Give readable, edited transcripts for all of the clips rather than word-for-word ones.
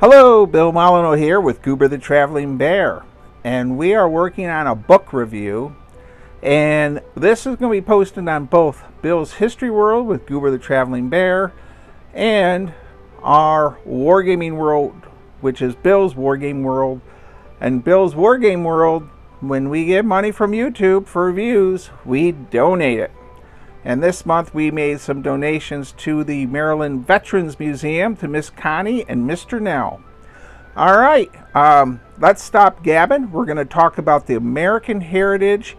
Hello, Bill Molyneux here with Goober the Traveling Bear, and we are working on a book review, and this is going to be posted on both Bill's History World with Goober the Traveling Bear and our Wargaming World, which is Bill's Wargame World. And Bill's Wargame World, when we get money from YouTube for reviews, we donate it. And this month we made some donations to the Maryland Veterans Museum to Miss Connie and Mr. Nell. All right, let's stop gabbing. We're going to talk about the American Heritage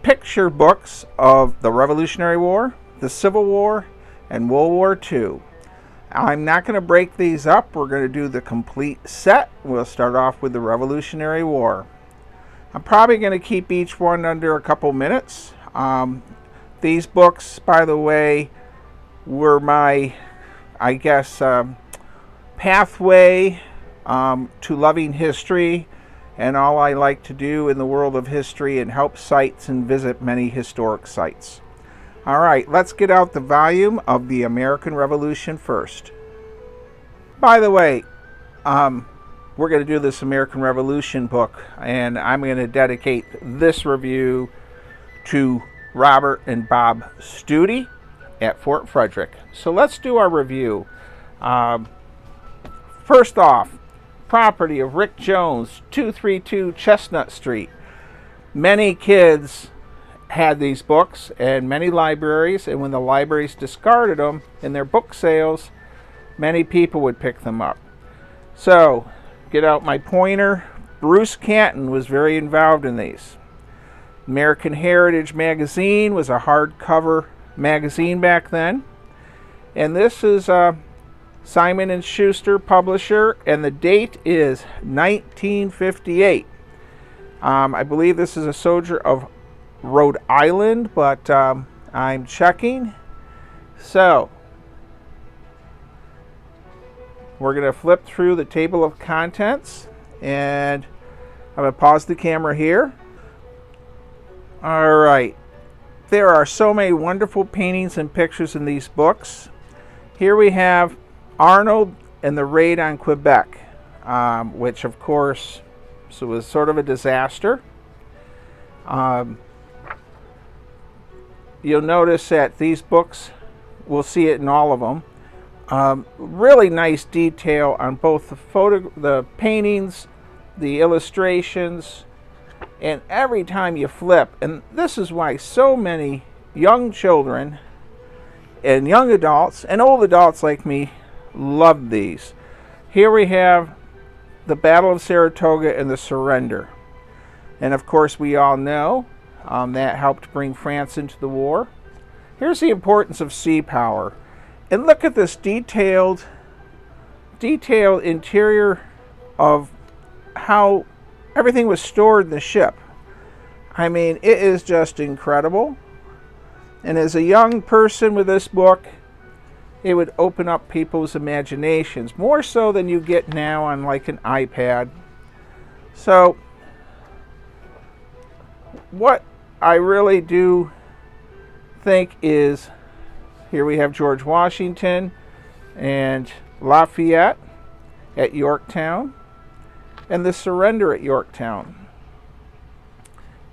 picture books of the Revolutionary War, the Civil War, and World War II. I'm not going to break these up. We're going to do the complete set. We'll start off with the Revolutionary War. I'm probably going to keep each one under a couple minutes. These books, by the way, were my, pathway to loving history and all I like to do in the world of history and help sites and visit many historic sites. All right, let's get out the volume of the American Revolution first. By the way, we're going to do this American Revolution book, and I'm going to dedicate this review to Robert and Bob Studi at Fort Frederick. So let's do our review. First off, property of Rick Jones, 232 Chestnut Street. Many kids had these books and many libraries, and when the libraries discarded them in their book sales, many people would pick them up. So, get out my pointer. Bruce Canton was very involved in these. American Heritage magazine was a hardcover magazine back then. And this is Simon & Schuster publisher, and the date is 1958. I believe this is a soldier of Rhode Island, but I'm checking. So, we're going to flip through the table of contents, and I'm going to pause the camera here. All right, there are so many wonderful paintings and pictures in these books. Here we have Arnold and the raid on Quebec, which of course was sort of a disaster. You'll notice that these books, we'll see it in all of them, really nice detail on both the paintings, the illustrations, and every time you flip, and this is why so many young children and young adults and old adults like me love these. Here we have the Battle of Saratoga and the surrender. And of course we all know that helped bring France into the war. Here's the importance of sea power. And look at this detailed interior of how everything was stored in the ship. I mean, it is just incredible. And as a young person with this book, it would open up people's imaginations, more so than you get now on like an iPad. So, what I really do think is, here we have George Washington and Lafayette at Yorktown, and the surrender at Yorktown.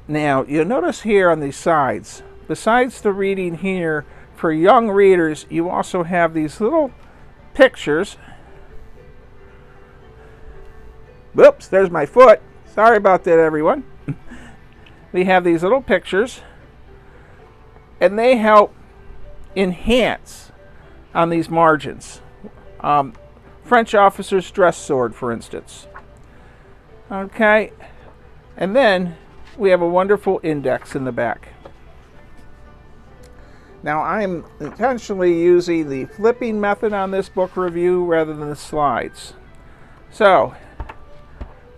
Now, you'll notice here on these sides, besides the reading here, for young readers, you also have these little pictures. Whoops, there's my foot. Sorry about that, everyone. We have these little pictures, and they help enhance on these margins. French officer's dress sword, for instance. Okay, and then we have a wonderful index in the back. Now I'm intentionally using the flipping method on this book review rather than the slides. So,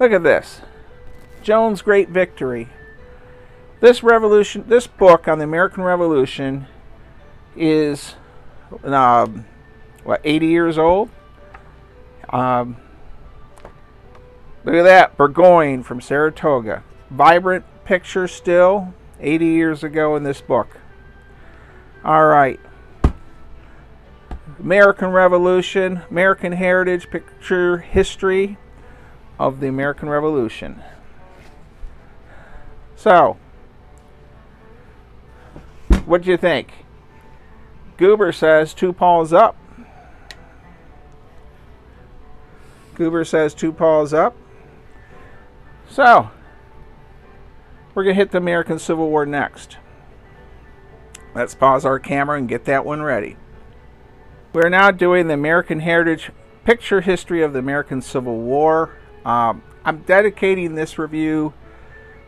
look at this. Jones' Great Victory. This book on the American Revolution is 80 years old? Look at that, Burgoyne from Saratoga. Vibrant picture still, 80 years ago in this book. All right. American Revolution, American Heritage Picture History of the American Revolution. So, what do you think? Goober says 2 paws up. Goober says 2 paws up. So, we're going to hit the American Civil War next. Let's pause our camera and get that one ready. We're now doing the American Heritage Picture History of the American Civil War. I'm dedicating this review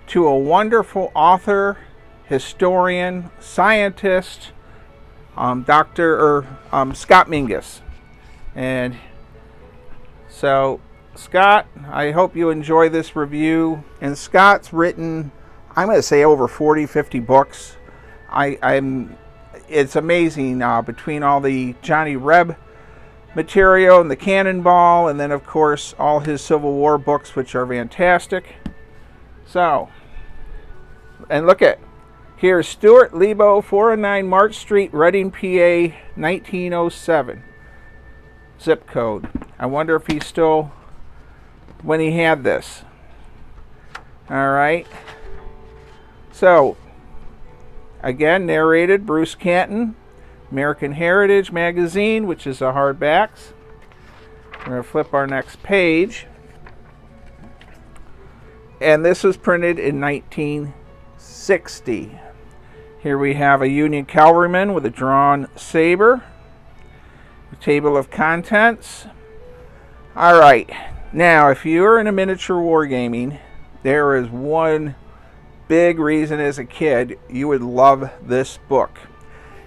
to a wonderful author, historian, scientist, Scott Mingus. And so, Scott, I hope you enjoy this review. And Scott's written, I'm going to say, over 40, 50 books. It's amazing between all the Johnny Reb material and the Cannonball, and then, of course, all his Civil War books, which are fantastic. So, and look at, here's Stuart Lebo, 409 March Street, Reading, PA, 1907. Zip code. I wonder if he's still, when he had this. All right. So, again, narrated Bruce Canton, American Heritage Magazine, which is a hardbacks. We're going to flip our next page. And this was printed in 1960. Here we have a Union cavalryman with a drawn saber. A table of contents. All right. Now, if you're into miniature wargaming, there is one big reason as a kid you would love this book.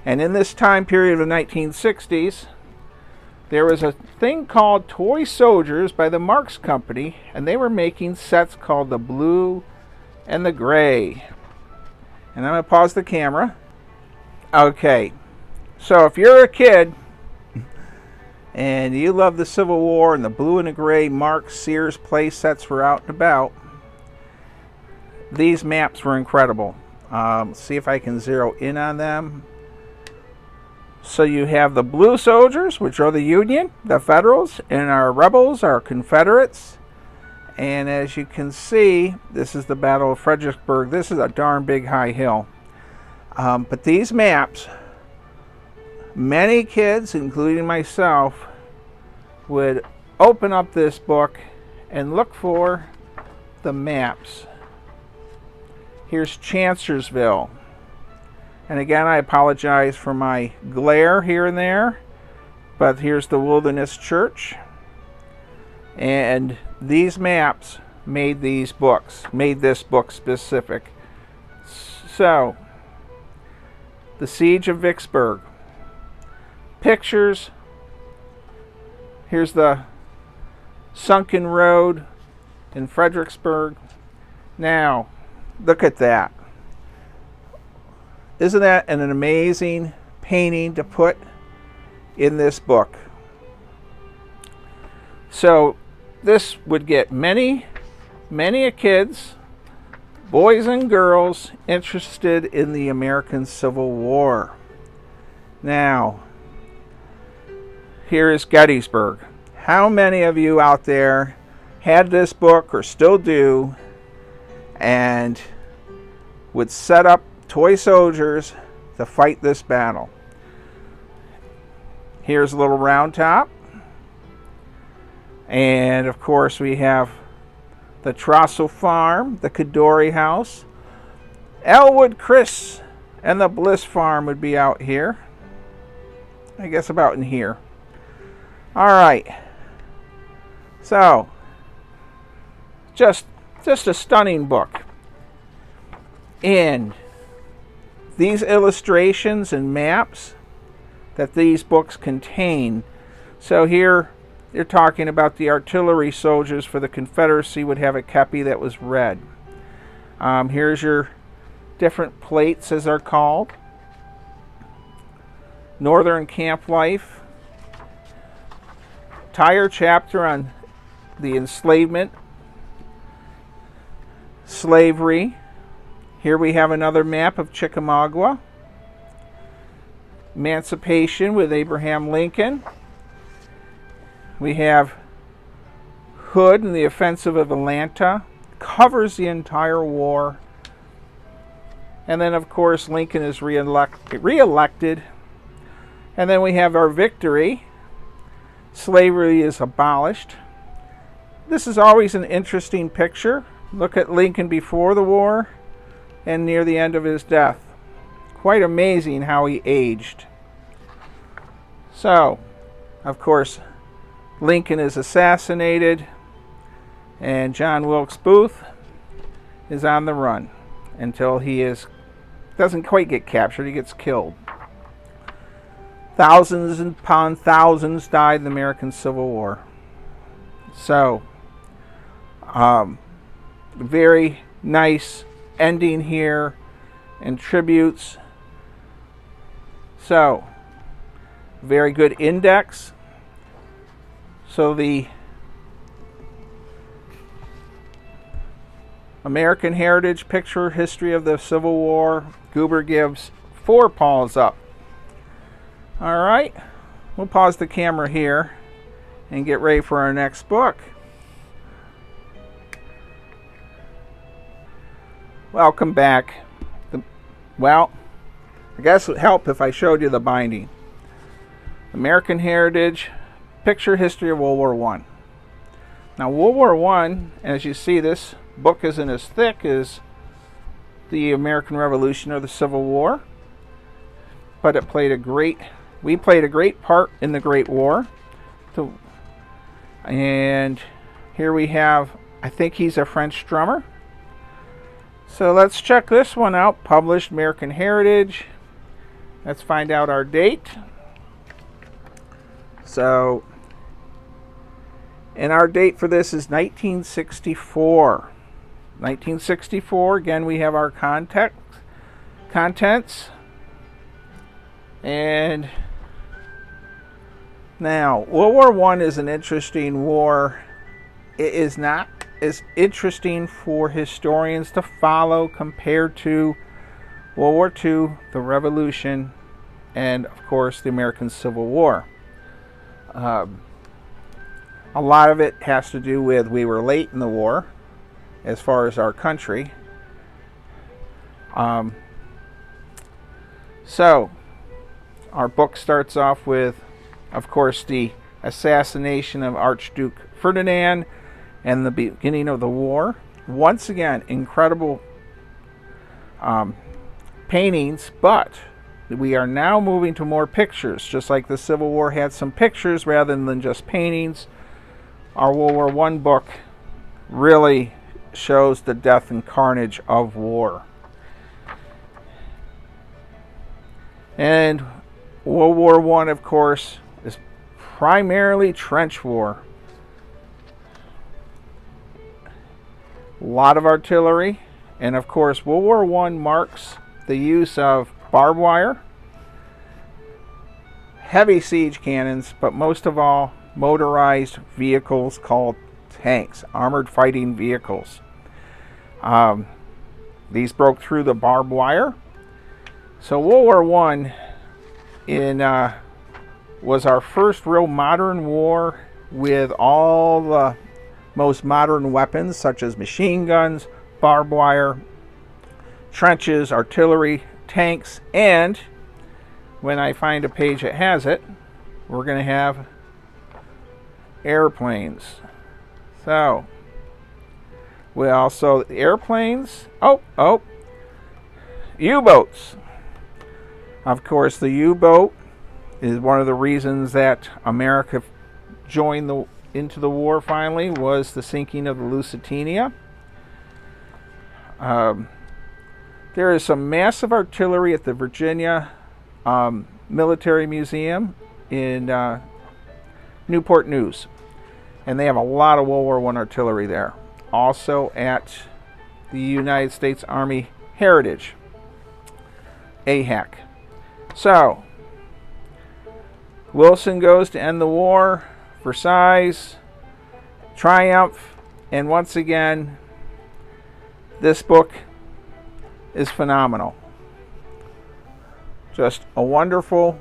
And in this time period of the 1960s, there was a thing called Toy Soldiers by the Marx Company, and they were making sets called the Blue and the Gray. And I'm going to pause the camera. Okay, so if you're a kid and you love the Civil War and the Blue and the Gray Marx Sears play sets were out and about, these maps were incredible. See if I can zero in on them. So you have the blue soldiers, which are the Union, the Federals, and our rebels are Confederates. And as you can see, this is the Battle of Fredericksburg. This is a darn big high hill. But these maps, many kids, including myself, would open up this book and look for the maps. Here's Chancellorsville. And again, I apologize for my glare here and there, but here's the Wilderness Church. And these maps made this book specific. So, the Siege of Vicksburg. Pictures. Here's the sunken road in Fredericksburg. Now, look at that. Isn't that an amazing painting to put in this book? So this would get many kids, boys and girls, interested in the American Civil War. Now, here is Gettysburg. How many of you out there had this book or still do and would set up toy soldiers to fight this battle? Here's a little Round Top. And of course we have the Trossel Farm, the Cadore House. Elwood Chris and the Bliss Farm would be out here. I guess about in here. Alright. So, just a stunning book. And these illustrations and maps that these books contain. So here they're talking about the artillery soldiers for the Confederacy would have a kepi that was red. Here's your different plates, as they're called. Northern Camp Life. Entire chapter on the enslavement, slavery. Here we have another map of Chickamauga. Emancipation with Abraham Lincoln. We have Hood and the Offensive of Atlanta. Covers the entire war. And then, of course, Lincoln is re-elected. And then we have our victory. Slavery is abolished. This is always an interesting picture. Look at Lincoln before the war and near the end of his death. Quite amazing how he aged. So, of course, Lincoln is assassinated, and John Wilkes Booth is on the run until he doesn't quite get captured, he gets killed. Thousands upon thousands died in the American Civil War. So, very nice ending here and tributes. So, very good index. So the American Heritage Picture History of the Civil War, Goober gives 4 paws up. Alright, we'll pause the camera here and get ready for our next book. Welcome back. Well, I guess it would help if I showed you the binding. American Heritage Picture History of World War I. Now, World War I, as you see, this book isn't as thick as the American Revolution or the Civil War, but we played a great part in the Great War. And here we have, I think he's a French drummer. So let's check this one out. Published American Heritage. Let's find out our date. So, and our date for this is 1964. 1964, again, we have our contents. And now, World War I is an interesting war. It is not as interesting for historians to follow compared to World War II, the Revolution, and of course the American Civil War. A lot of it has to do with we were late in the war as far as our country. So our book starts off with, of course, the assassination of Archduke Ferdinand and the beginning of the war. Once again, incredible paintings, but we are now moving to more pictures. Just like the Civil War had some pictures rather than just paintings, our World War I book really shows the death and carnage of war. And World War I, of course, is primarily trench war. A lot of artillery, and of course World War I marks the use of barbed wire, heavy siege cannons, but most of all motorized vehicles called tanks, armored fighting vehicles. These broke through the barbed wire. So World War I was our first real modern war with all the most modern weapons such as machine guns, barbed wire, trenches, artillery, tanks, and when I find a page that has it, we're going to have airplanes. So, we also, airplanes, U-boats. Of course, the U-boat is one of the reasons that America joined into the war finally, was the sinking of the Lusitania. There is some massive artillery at the Virginia Military Museum in Newport News. And they have a lot of World War I artillery there. Also at the United States Army Heritage, AHAC. So, Wilson goes to end the war, Versailles, triumph, and once again, this book is phenomenal. Just a wonderful,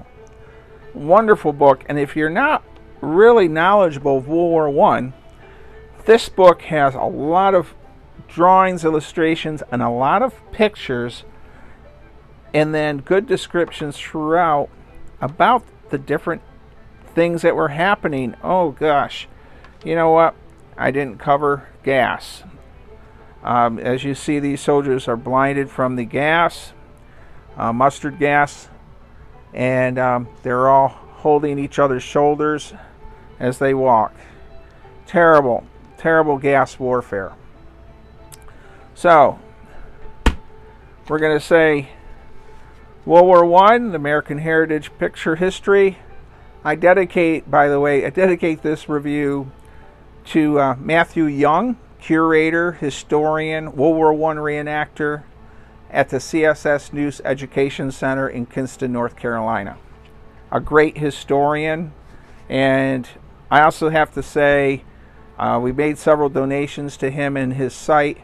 wonderful book. And if you're not really knowledgeable of World War I, this book has a lot of drawings, illustrations, and a lot of pictures, and then good descriptions throughout about the different things that were happening. Oh gosh, you know what? I didn't cover gas. As you see, these soldiers are blinded from the gas, mustard gas, and they're all holding each other's shoulders as they walk. Terrible, terrible gas warfare. So, we're going to say World War I, the American Heritage Picture History. I dedicate this review to Matthew Young, curator, historian, World War I reenactor at the CSS News Education Center in Kinston, North Carolina. A great historian, and I also have to say we made several donations to him and his site,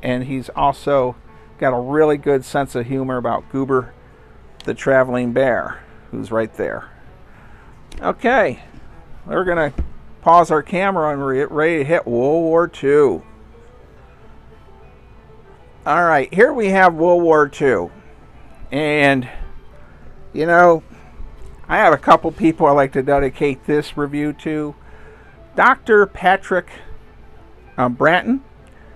and he's also got a really good sense of humor about Goober the Traveling Bear, who's right there. Okay, we're going to pause our camera and we're ready to hit World War II. All right, here we have World War II. And, you know, I have a couple people I like to dedicate this review to. Dr. Patrick Branton,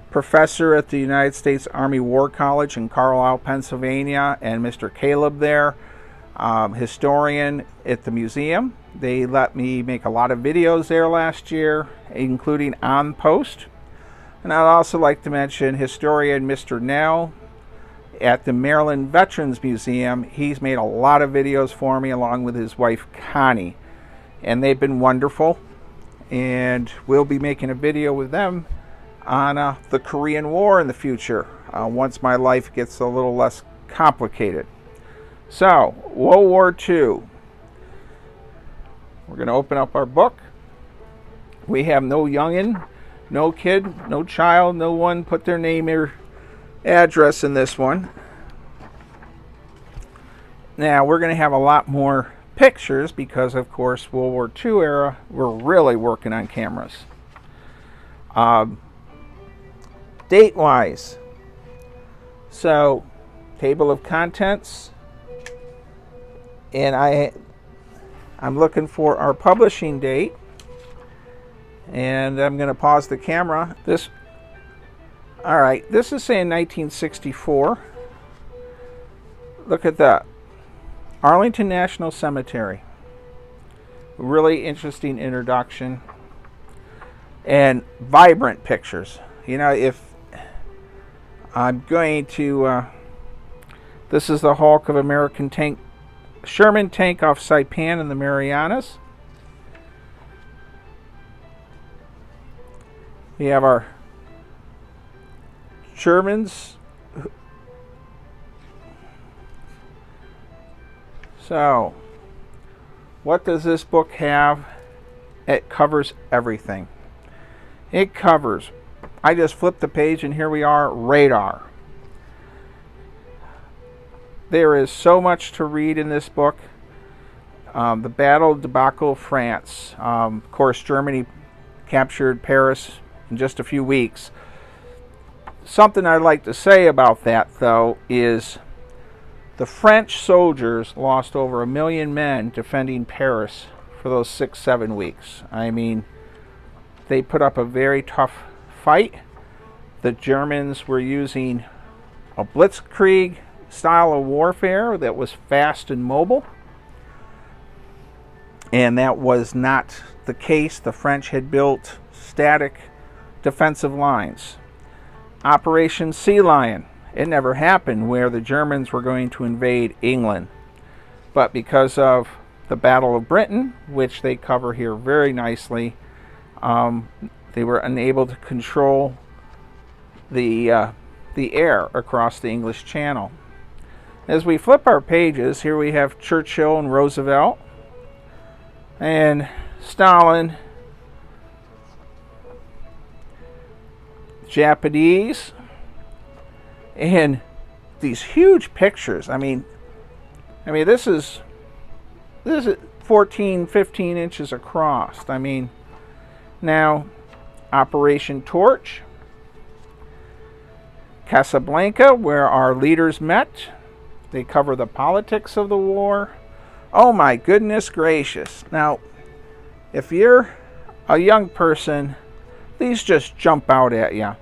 professor at the United States Army War College in Carlisle, Pennsylvania, and Mr. Caleb there, historian at the museum. They let me make a lot of videos there last year, including on post. And I'd also like to mention historian Mr. Nell at the Maryland Veterans Museum. He's made a lot of videos for me along with his wife Connie, and they've been wonderful. And we'll be making a video with them on the Korean War in the future, once my life gets a little less complicated. So, World War II. We're going to open up our book. We have no youngin', no kid, no child, no one put their name or address in this one. Now, we're going to have a lot more pictures because, of course, World War II era, we're really working on cameras. Date-wise, so table of contents, and I'm looking for our publishing date, and I'm going to pause the camera. All right, this is saying 1964. Look at that. Arlington National Cemetery. Really interesting introduction. And vibrant pictures. You know, if I'm going to... this is the Hulk of American tank, Sherman tank off Saipan in the Marianas. We have our Germans. So, what does this book have? It covers everything. It covers, I just flipped the page and here we are, radar. There is so much to read in this book. The battle debacle of France. Of course, Germany captured Paris in just a few weeks. Something I'd like to say about that, though, is the French soldiers lost over 1 million men defending Paris for those 6-7 weeks. I mean, they put up a very tough fight. The Germans were using a blitzkrieg style of warfare that was fast and mobile. And that was not the case. The French had built static defensive lines. Operation Sea Lion. It never happened where the Germans were going to invade England. But because of the Battle of Britain, which they cover here very nicely, they were unable to control the air across the English Channel. As we flip our pages, here we have Churchill and Roosevelt and Stalin, Japanese, and these huge pictures. I mean, I mean, this is 14, 15 inches across. I mean, now, Operation Torch, Casablanca, where our leaders met. They cover the politics of the war. Oh my goodness gracious. Now, if you're a young person, these just jump out at you.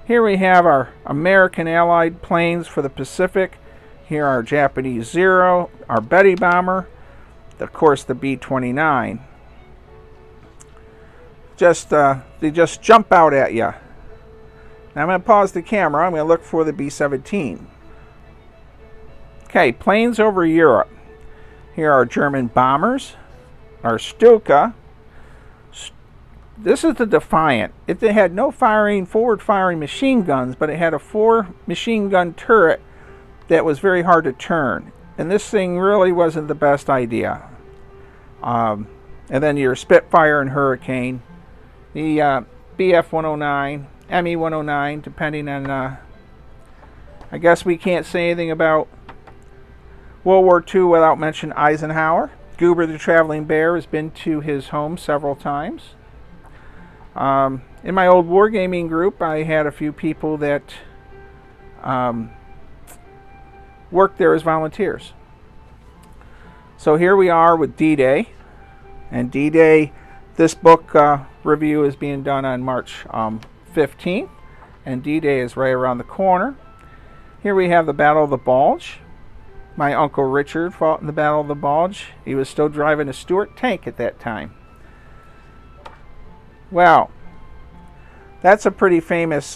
Here we have our American Allied planes for the Pacific. Here our Japanese Zero, our Betty bomber, of course the B-29. They just jump out at you. Now I'm going to pause the camera. I'm going to look for the B-17. Okay, planes over Europe. Here are German bombers, our Stuka. This is the Defiant. It had no forward-firing machine guns, but it had a 4 machine gun turret that was very hard to turn. And this thing really wasn't the best idea. And then your Spitfire and Hurricane. The BF-109, ME-109, depending on... I guess we can't say anything about World War II without mentioning Eisenhower. Goober the Traveling Bear has been to his home several times. In my old wargaming group, I had a few people that worked there as volunteers. So here we are with D-Day. And D-Day, this book review is being done on March 15th. And D-Day is right around the corner. Here we have the Battle of the Bulge. My Uncle Richard fought in the Battle of the Bulge. He was still driving a Stuart tank at that time. Well, that's a pretty famous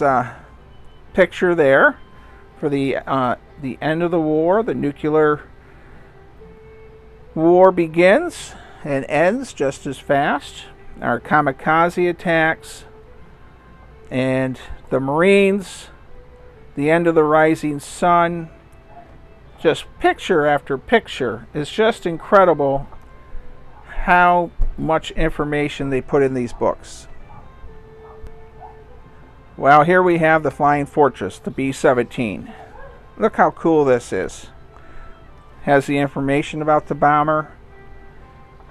picture there for the end of the war. The nuclear war begins and ends just as fast. Our kamikaze attacks and the Marines, the end of the rising sun. Just picture after picture. It's just incredible how much information they put in these books. Well, here we have the Flying Fortress, the B-17. Look how cool this is. Has the information about the bomber.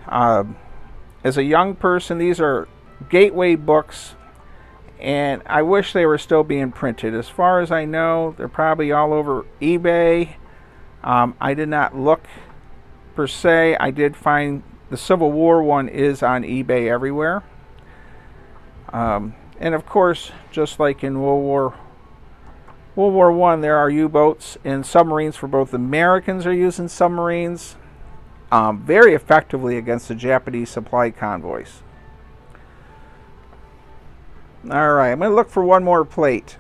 As a young person, these are gateway books, and I wish they were still being printed. As far as I know, they're probably all over eBay. I did not look per se. I did find the Civil War one is on eBay everywhere. And of course, just like in World War I, there are U-boats and submarines for both. Americans are using submarines very effectively against the Japanese supply convoys. Alright, I'm going to look for one more plate.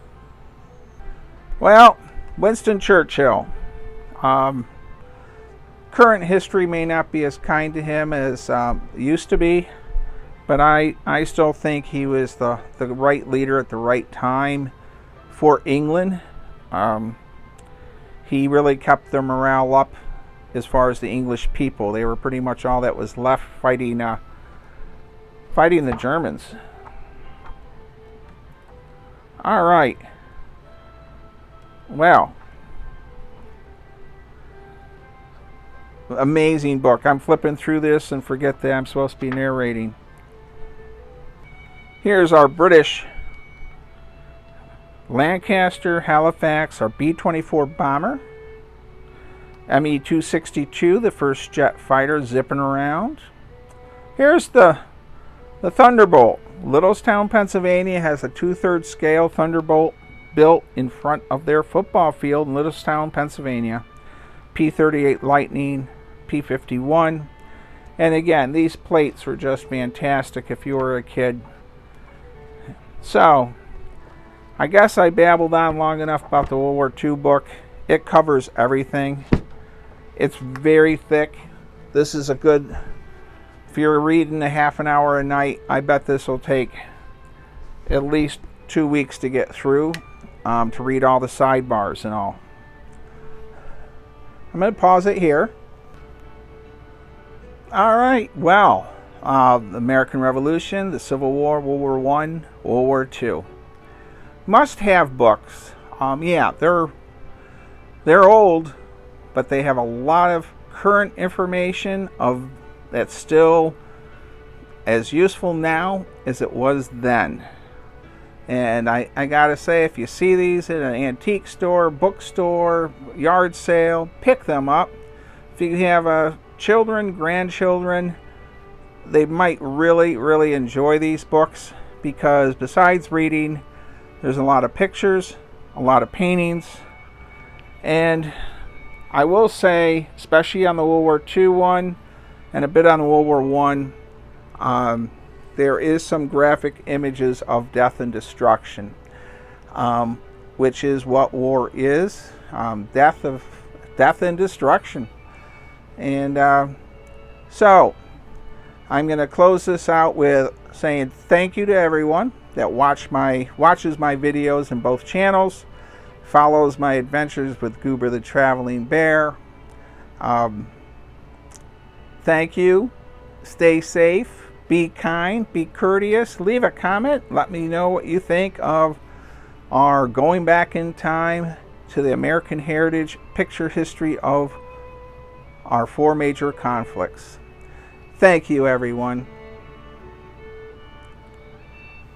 Well, Winston Churchill. Current history may not be as kind to him as it used to be, but I still think he was the right leader at the right time for England. He really kept their morale up as far as the English people. They were pretty much all that was left fighting the Germans. All right. Well, amazing book. I'm flipping through this and forget that I'm supposed to be narrating. Here's our British Lancaster, Halifax, our B-24 bomber. ME-262, the first jet fighter zipping around. Here's the Thunderbolt. Littlestown, Pennsylvania has a 2/3 scale Thunderbolt built in front of their football field in Littlestown, Pennsylvania. P-38 Lightning, P-51. And again, these plates were just fantastic if you were a kid. So, I guess I babbled on long enough about the World War II book. It covers everything. It's very thick. This is a good, if you're reading a half an hour a night, I bet this will take at least 2 weeks to get through, to read all the sidebars and all. I'm going to pause it here. All right, well, the American Revolution, the Civil War, World War I, World War II. Must-have books. Yeah, they're old, but they have a lot of current information that's still as useful now as it was then. And I gotta say, if you see these in an antique store, bookstore, yard sale, pick them up. If you have children, grandchildren, they might really enjoy these books, because besides reading, there's a lot of pictures, a lot of paintings, and I will say, especially on the World War II one and a bit on the World War I, there is some graphic images of death and destruction, which is what war is, death and destruction. And so I'm going to close this out with saying thank you to everyone that watches my videos in both channels, follows my adventures with Goober the Traveling Bear. Thank you. Stay safe. Be kind, be courteous, leave a comment, let me know what you think of our going back in time to the American heritage picture history of our 4 major conflicts. Thank you, everyone.